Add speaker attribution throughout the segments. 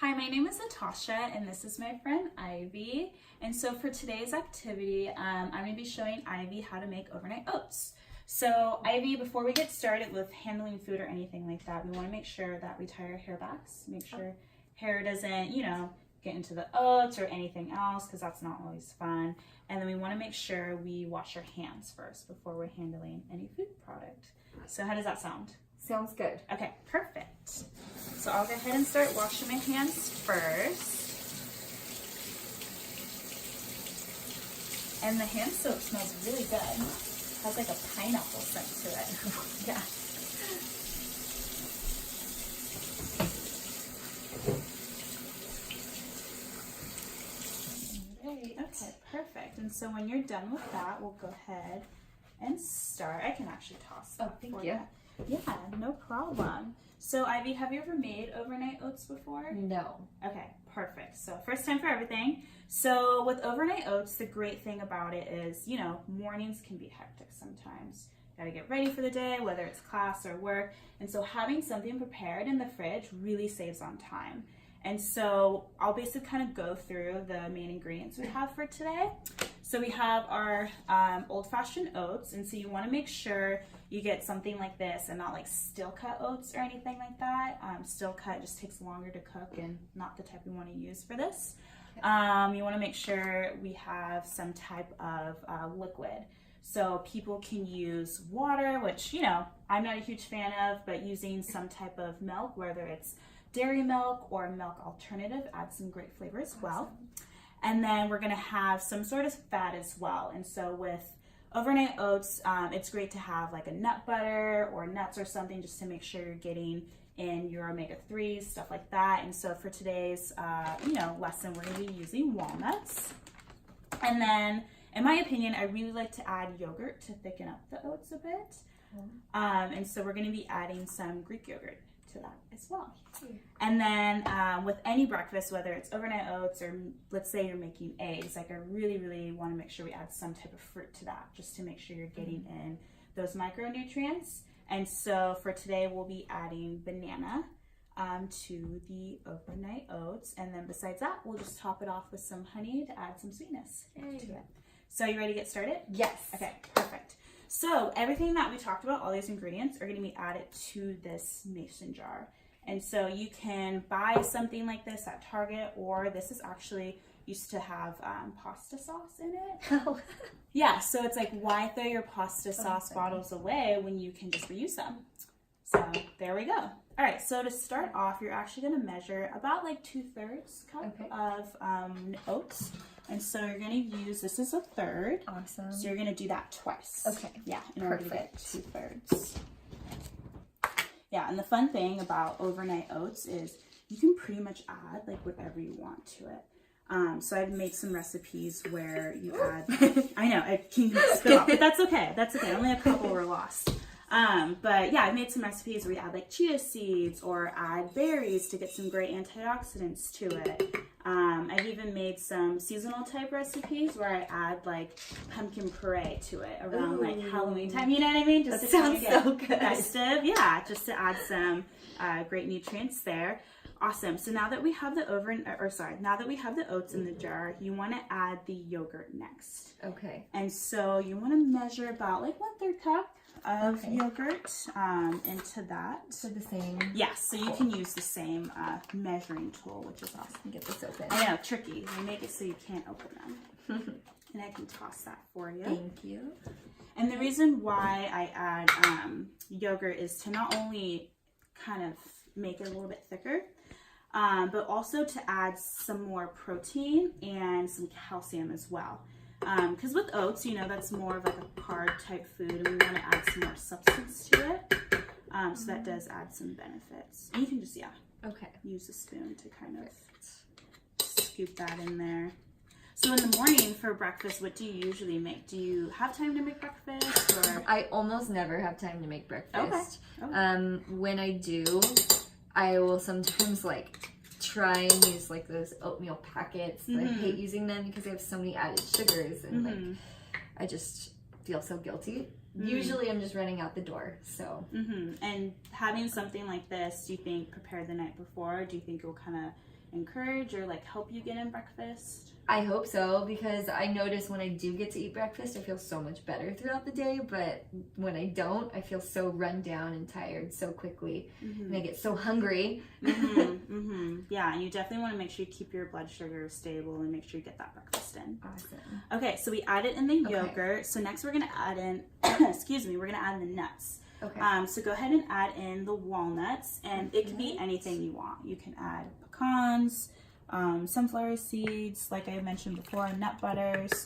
Speaker 1: Hi, my name is Natasha and this is my friend Ivy. And so for today's activity, I'm going to be showing Ivy how to make overnight oats. So Ivy, before we get started with handling food or anything like that, we want to make sure that we tie our hair backs, make sure hair doesn't, get into the oats or anything else, because that's not always fun. And then we want to make sure we wash our hands first before we're handling any food product. So how does that sound?
Speaker 2: Sounds good.
Speaker 1: Okay, perfect. So I'll go ahead and start washing my hands first. And the hand soap smells really good. It has like a pineapple scent to it. Yeah. Alright, okay, perfect. And so when you're done with that, we'll go ahead and start. I can actually toss that.
Speaker 2: Oh, thank you.
Speaker 1: Yeah, no problem. So Ivy, have you ever made overnight oats before?
Speaker 2: No.
Speaker 1: Okay, perfect. So first time for everything. So with overnight oats, the great thing about it is, mornings can be hectic sometimes. Got to get ready for the day, whether it's class or work. And so having something prepared in the fridge really saves on time. And so I'll basically kind of go through the main ingredients we have for today. So we have our old-fashioned oats, and so you want to make sure you get something like this and not like steel cut oats or anything like that. Steel cut just takes longer to cook and not the type we want to use for this. You want to make sure we have some type of liquid. So people can use water, which, I'm not a huge fan of, but using some type of milk, whether it's dairy milk or milk alternative, adds some great flavor as well. And then we're gonna have some sort of fat as well. And so with overnight oats, it's great to have like a nut butter or nuts or something just to make sure you're getting in your omega-3s, stuff like that. And so for today's, lesson, we're gonna be using walnuts. And then, in my opinion, I really like to add yogurt to thicken up the oats a bit. And so we're gonna be adding some Greek yogurt to that as well. And then with any breakfast, whether it's overnight oats or let's say you're making eggs, like I really want to make sure we add some type of fruit to that just to make sure you're getting in those micronutrients. And so for today we'll be adding banana to the overnight oats, and then besides that we'll just top it off with some honey to add some sweetness to it. So you ready to get started?
Speaker 2: Yes.
Speaker 1: Okay, perfect. So everything that we talked about, all these ingredients, are going to be added to this mason jar. And so you can buy something like this at Target, or this is actually used to have pasta sauce in it.
Speaker 2: Oh.
Speaker 1: Yeah, so it's like, why throw your pasta sauce bottles away when you can just reuse them? So there we go. All right, so to start off, you're actually going to measure about like 2/3 cup of oats. And so you're going to use, this is 1/3.
Speaker 2: Awesome.
Speaker 1: So you're going to do that twice.
Speaker 2: Okay.
Speaker 1: Yeah, in order to get 2/3. Yeah, and the fun thing about overnight oats is you can pretty much add like whatever you want to it. So I've made some recipes where you add, I know, I can spit off, but that's okay. That's okay. Only a couple were lost. But yeah, I've made some recipes where you add like chia seeds or add berries to get some great antioxidants to it. I've even made some seasonal type recipes where I add like pumpkin puree to it around like Halloween time. You know what I mean? Just
Speaker 2: that
Speaker 1: to kind
Speaker 2: sounds
Speaker 1: of get
Speaker 2: so good.
Speaker 1: festive. Yeah, just to add some great nutrients there. Awesome. So now that we have the now that we have the oats in the jar, you want to add the yogurt next.
Speaker 2: Okay.
Speaker 1: And so you want to measure about like 1/3 cup of yogurt into that.
Speaker 2: So the same.
Speaker 1: Yes, so you can use the same measuring tool, which is awesome.
Speaker 2: Get this open.
Speaker 1: I know, tricky. They make it so you can't open them. And I can toss that for you.
Speaker 2: Thank you.
Speaker 1: And the reason why I add yogurt is to not only kind of make it a little bit thicker, but also to add some more protein and some calcium as well. Because with oats, that's more of like a carb type food, and we want to add some more substance to it. So that does add some benefits. And you can just, use a spoon to kind of scoop that in there. So in the morning for breakfast, what do you usually make? Do you have time to make breakfast? Or?
Speaker 2: I almost never have time to make breakfast.
Speaker 1: Okay.
Speaker 2: When I do, I will sometimes try and use those oatmeal packets. I hate using them because they have so many added sugars, and I just feel so guilty. Usually I'm just running out the door. So
Speaker 1: and having something like this, do you think prepared the night before, do you think it will kind of encourage or like help you get in breakfast?
Speaker 2: I hope so, because I notice when I do get to eat breakfast, I feel so much better throughout the day. But when I don't, I feel so run down and tired so quickly, and I get so hungry.
Speaker 1: Yeah, and you definitely want to make sure you keep your blood sugar stable and make sure you get that breakfast in.
Speaker 2: Awesome.
Speaker 1: Okay, so we added in the yogurt. So next we're gonna add in, excuse me, we're gonna add in the nuts.
Speaker 2: Okay.
Speaker 1: So go ahead and add in the walnuts, and it can be anything you want. You can add pecans, sunflower seeds, like I mentioned before, nut butters,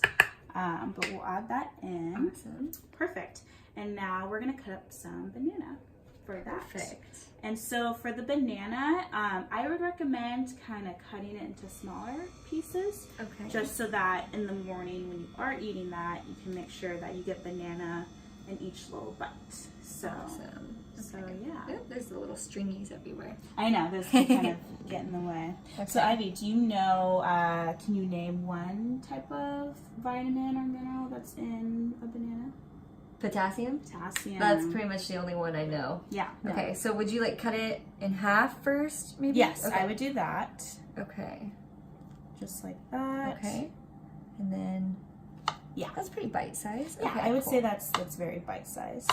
Speaker 1: but we'll add that in.
Speaker 2: Awesome.
Speaker 1: Perfect. And now we're gonna cut up some banana for that.
Speaker 2: Perfect.
Speaker 1: And so for the banana, I would recommend kind of cutting it into smaller pieces.
Speaker 2: Okay.
Speaker 1: Just so that in the morning when you are eating that, you can make sure that you get banana in each little bite. So,
Speaker 2: awesome.
Speaker 1: So
Speaker 2: Okay.
Speaker 1: yeah.
Speaker 2: Oh, there's the little stringies everywhere.
Speaker 1: I know, those can kind of get in the way.
Speaker 2: Okay.
Speaker 1: So Ivy, do you know, can you name one type of vitamin or mineral that's in a banana?
Speaker 2: Potassium?
Speaker 1: Potassium.
Speaker 2: That's pretty much the only one I know.
Speaker 1: Yeah. No.
Speaker 2: Okay, so would you like cut it in half first, maybe?
Speaker 1: Yes,
Speaker 2: okay.
Speaker 1: I would do that.
Speaker 2: Okay.
Speaker 1: Just like that.
Speaker 2: Okay. And then,
Speaker 1: yeah,
Speaker 2: that's pretty bite-sized.
Speaker 1: Yeah,
Speaker 2: Okay,
Speaker 1: I would
Speaker 2: cool.
Speaker 1: say that's very bite-sized.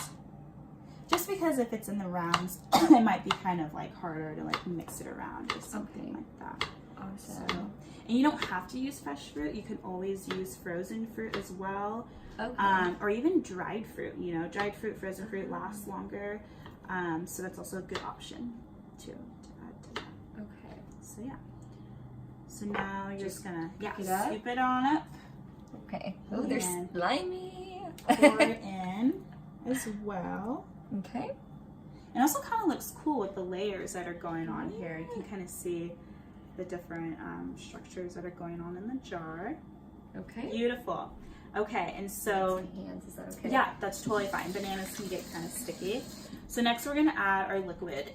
Speaker 1: Just because if it's in the rounds, it might be kind of like harder to like mix it around or something like that.
Speaker 2: Awesome.
Speaker 1: So, and you don't have to use fresh fruit. You can always use frozen fruit as well.
Speaker 2: Okay.
Speaker 1: Or even dried fruit. You know, dried fruit, frozen fruit lasts longer. So that's also a good option too to add to that.
Speaker 2: Okay.
Speaker 1: So yeah. So now you're just gonna
Speaker 2: scoop
Speaker 1: it on up.
Speaker 2: Okay. Oh, they're
Speaker 1: And
Speaker 2: slimy.
Speaker 1: pour it in as well.
Speaker 2: Okay.
Speaker 1: It also kind of looks cool with the layers that are going on here. You can kind of see the different structures that are going on in the jar.
Speaker 2: Okay.
Speaker 1: Beautiful. Okay, and so
Speaker 2: my hands, is that okay?
Speaker 1: yeah, that's totally fine. Bananas can get kind of sticky. So next we're gonna add our liquid.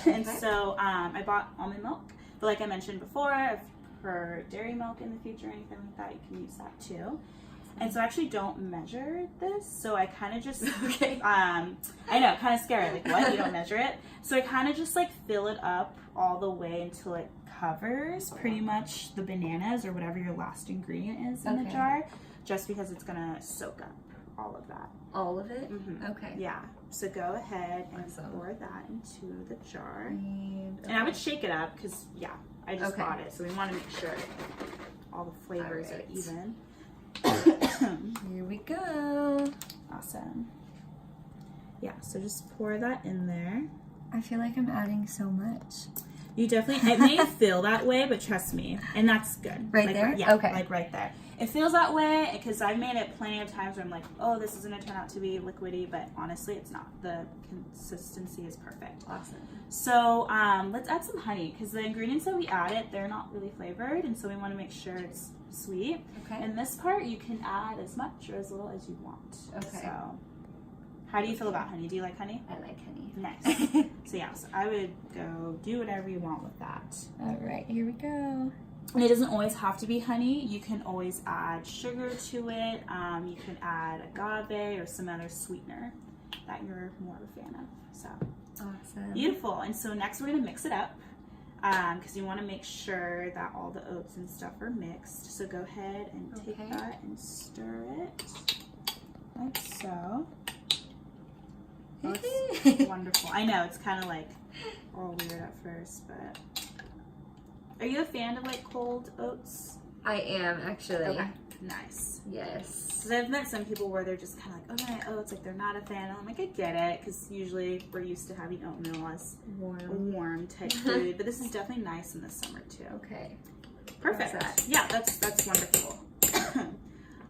Speaker 1: And so I bought almond milk, but like I mentioned before, if for dairy milk in the future or anything like that, you can use that too. And so I actually don't measure this, so I kind of just, I know, kind of scary, like what, you don't measure it? So I kind of just like fill it up all the way until it covers pretty much the bananas or whatever your last ingredient is in the jar, just because it's gonna soak up all of that.
Speaker 2: All of it?
Speaker 1: Mm-hmm.
Speaker 2: Okay.
Speaker 1: Yeah, so go ahead and pour that into the jar.
Speaker 2: And
Speaker 1: I would shake it up because, yeah, I just bought it, so we want to make sure all the flavors are even.
Speaker 2: Here we go.
Speaker 1: Awesome. Yeah, so just pour that in there.
Speaker 2: I feel like I'm adding so much.
Speaker 1: You definitely, it may feel that way, but trust me, and that's good.
Speaker 2: Right
Speaker 1: like,
Speaker 2: there?
Speaker 1: Yeah,
Speaker 2: okay.
Speaker 1: like right there. It feels that way because I've made it plenty of times where I'm like, oh, this is going to turn out to be liquidy, but honestly, it's not. The consistency is perfect.
Speaker 2: Awesome.
Speaker 1: So let's add some honey because the ingredients that we added, they're not really flavored, and so we want to make sure it's sweet.
Speaker 2: Okay.
Speaker 1: And this part, you can add as much or as little as you want.
Speaker 2: Okay.
Speaker 1: So how do you feel about honey? Do you like honey?
Speaker 2: I like honey.
Speaker 1: Nice. So yeah, so I would go do whatever you want with that.
Speaker 2: All right, here we go.
Speaker 1: And it doesn't always have to be honey. You can always add sugar to it. You can add agave or some other sweetener that you're more of a fan of. So
Speaker 2: awesome.
Speaker 1: Beautiful. And so next we're gonna mix it up because you want to make sure that all the oats and stuff are mixed. So go ahead and take that and stir it like so. Oh, it's wonderful. I know it's kind of like all weird at first, but are you a fan of like cold oats?
Speaker 2: I am actually.
Speaker 1: Okay, nice.
Speaker 2: Yes.
Speaker 1: Because I've met some people where they're just kind of like, overnight oats, like they're not a fan. And I'm like, I get it, because usually we're used to having oatmeal as warm type food, but this is definitely nice in the summer too.
Speaker 2: Okay.
Speaker 1: Perfect. Yeah, that's wonderful.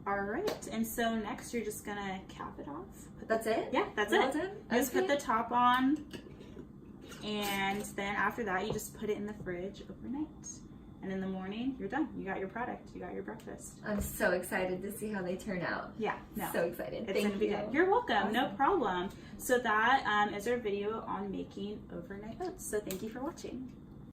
Speaker 1: All right, and so next you're just gonna cap it off.
Speaker 2: That's it?
Speaker 1: Yeah, that's
Speaker 2: it.
Speaker 1: Just put the top on, and then after that you just put it in the fridge overnight. And in the morning, you're done. You got your product. You got your breakfast.
Speaker 2: I'm so excited to see how they turn out.
Speaker 1: Yeah, no.
Speaker 2: So excited.
Speaker 1: It's gonna be good. You're welcome.
Speaker 2: Awesome.
Speaker 1: No problem. So that is our video on making overnight oats. So thank you for watching.